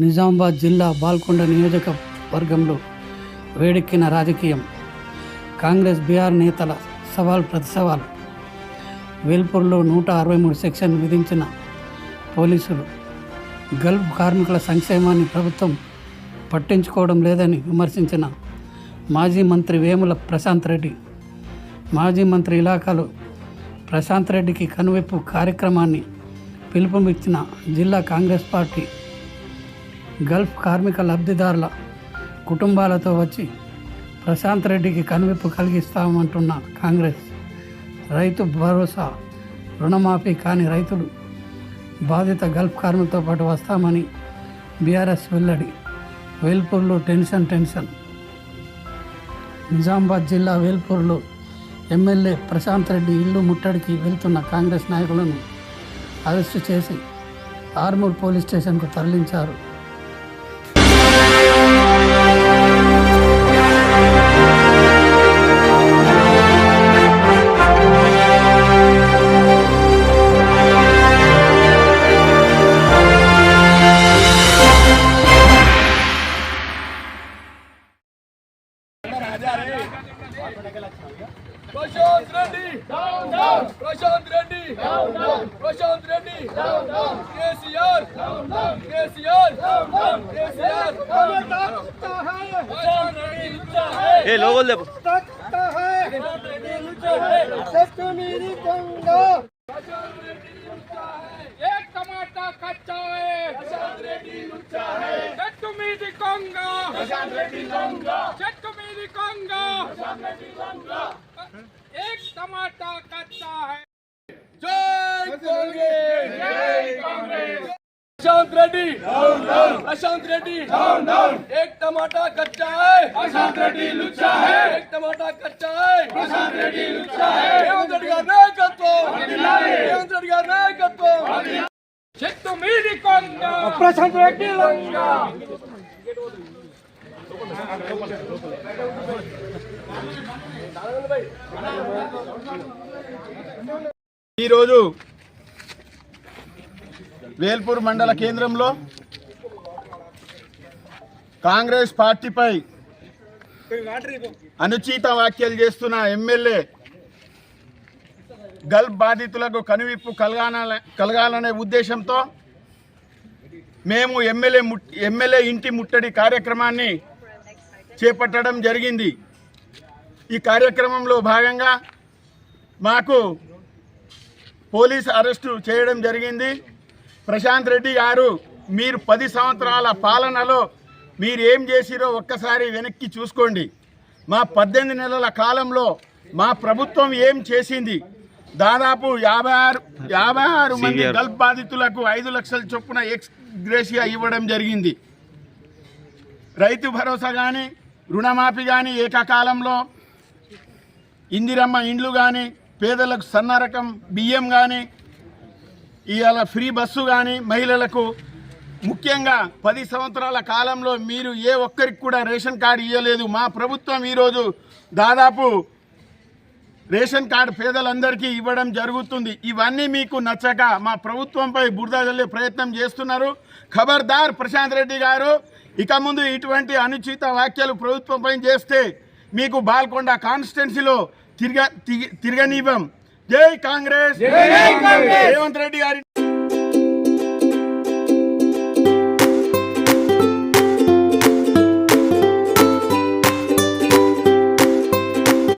నిజామాబాద్ జిల్లా బాల్కొండ నియోజకవర్గంలో వేడెక్కిన రాజకీయం. కాంగ్రెస్ బీఆర్ నేతల సవాల్ ప్రతిసవాల్. వేల్పూర్లో 163 సెక్షన్ విధించిన పోలీసులు. గల్ఫ్ కార్మికుల సంక్షేమాన్ని ప్రభుత్వం పట్టించుకోవడం లేదని విమర్శించిన మాజీ మంత్రి వేముల ప్రశాంత్ రెడ్డి. మాజీ మంత్రి ఇలాకాలో ప్రశాంత్ రెడ్డికి కనువిప్పు కార్యక్రమాన్ని పిలుపునిచ్చిన జిల్లా కాంగ్రెస్ పార్టీ. గల్ఫ్ కార్మిక లబ్ధిదారుల కుటుంబాలతో వచ్చి ప్రశాంత్ రెడ్డికి కనువిప్పు కలిగిస్తామంటున్న కాంగ్రెస్. రైతు భరోసా, రుణమాఫీ కాని రైతులు, బాధిత గల్ఫ్ కార్మికులతో పాటు వస్తామని బీఆర్ఎస్ వెల్లడి. వేల్పూర్లో టెన్షన్. నిజామాబాద్ జిల్లా వేల్పూర్లో ఎమ్మెల్యే ప్రశాంత్ రెడ్డి ఇల్లు ముట్టడికి వెళ్తున్న కాంగ్రెస్ నాయకులను అరెస్టు చేసి ఆర్మూర్ పోలీస్ స్టేషన్కు తరలించారు. Prashanth Reddy down down, Prashanth Reddy down down, Prashanth Reddy down down, KCR down down, KCR down down, KCR लगता है प्रशांत रेड्डी लुच्चा है, ए लोगों ले लगता है प्रशांत रेड्डी लुच्चा है, कश्मीरी दंगा प्रशांत रेड्डी लुच्चा है, एक टमाटर कच्चा है प्रशांत रेड्डी लुच्चा है, कश्मीरी दंगा प्रशांत रेड्डी दंगा, कश्मीरी दंगा प्रशांत रेड्डी दंगा, एक टमाटर कच्चा है। जय कांग्रेस, जय कांग्रेस। प्रशांत रेड्डी डाउन डाउन, प्रशांत रेड्डी डाउन डाउन, एक टमाटर कच्चा है प्रशांत रेड्डी लुच्चा है, एक टमाटर कच्चा है प्रशांत रेड्डी लुच्चा है, रेवंत रेड्डी గారి నాయకత్వం వర్ధిల్లాలి, रेवंत रेड्डी గారి నాయకత్వం వర్ధిల్లాలి, చెట్టు మీది కొండ ప్రశాంత్ రెడ్డి లంగా. ఈరోజు వేల్పూర్ మండల కేంద్రంలో కాంగ్రెస్ పార్టీపై అనుచిత వ్యాఖ్యలు చేస్తున్న ఎమ్మెల్యే గల్ఫ్ బాధితులకు కనువిప్పు కలగాలనే ఉద్దేశంతో మేము ఎమ్మెల్యే ఇంటి ముట్టడి కార్యక్రమాన్ని చేపట్టడం జరిగింది. ఈ కార్యక్రమంలో భాగంగా మాకు పోలీస్ అరెస్టు చేయడం జరిగింది. ప్రశాంత్ రెడ్డి గారు, మీరు 10 సంవత్సరాల పాలనలో మీరు ఏం చేసిరో ఒక్కసారి వెనక్కి చూసుకోండి. మా 18 నెలల కాలంలో మా ప్రభుత్వం ఏం చేసింది? దాదాపు 56 మంది గల్ఫ్ బాధితులకు 5 లక్షల చొప్పున ఎక్స్ గ్రేషియా ఇవ్వడం జరిగింది. రైతు భరోసా కానీ, రుణమాఫీ కానీ, ఏకకాలంలో ఇందిరమ్మ ఇండ్లు కానీ, పేదలకు సన్న రకం బియ్యం కానీ, ఇవాళ ఫ్రీ బస్సు కానీ, మహిళలకు ముఖ్యంగా 10 సంవత్సరాల కాలంలో మీరు ఏ ఒక్కరికి కూడా రేషన్ కార్డు ఇవ్వలేదు. మా ప్రభుత్వం ఈరోజు దాదాపు రేషన్ కార్డు పేదలందరికీ ఇవ్వడం జరుగుతుంది. ఇవన్నీ మీకు నచ్చక మా ప్రభుత్వంపై బురద జల్లే ప్రయత్నం చేస్తున్నారు. ఖబర్దార్ ప్రశాంత్ రెడ్డి గారు, ఇక ముందు ఇటువంటి అనుచిత వ్యాఖ్యలు ప్రభుత్వంపై చేస్తే మీకు బాల్కొండ కాన్స్టిట్యున్సీలో తిరగనివ్వం. జై కాంగ్రెస్, రేవంత్ రెడ్డి గారి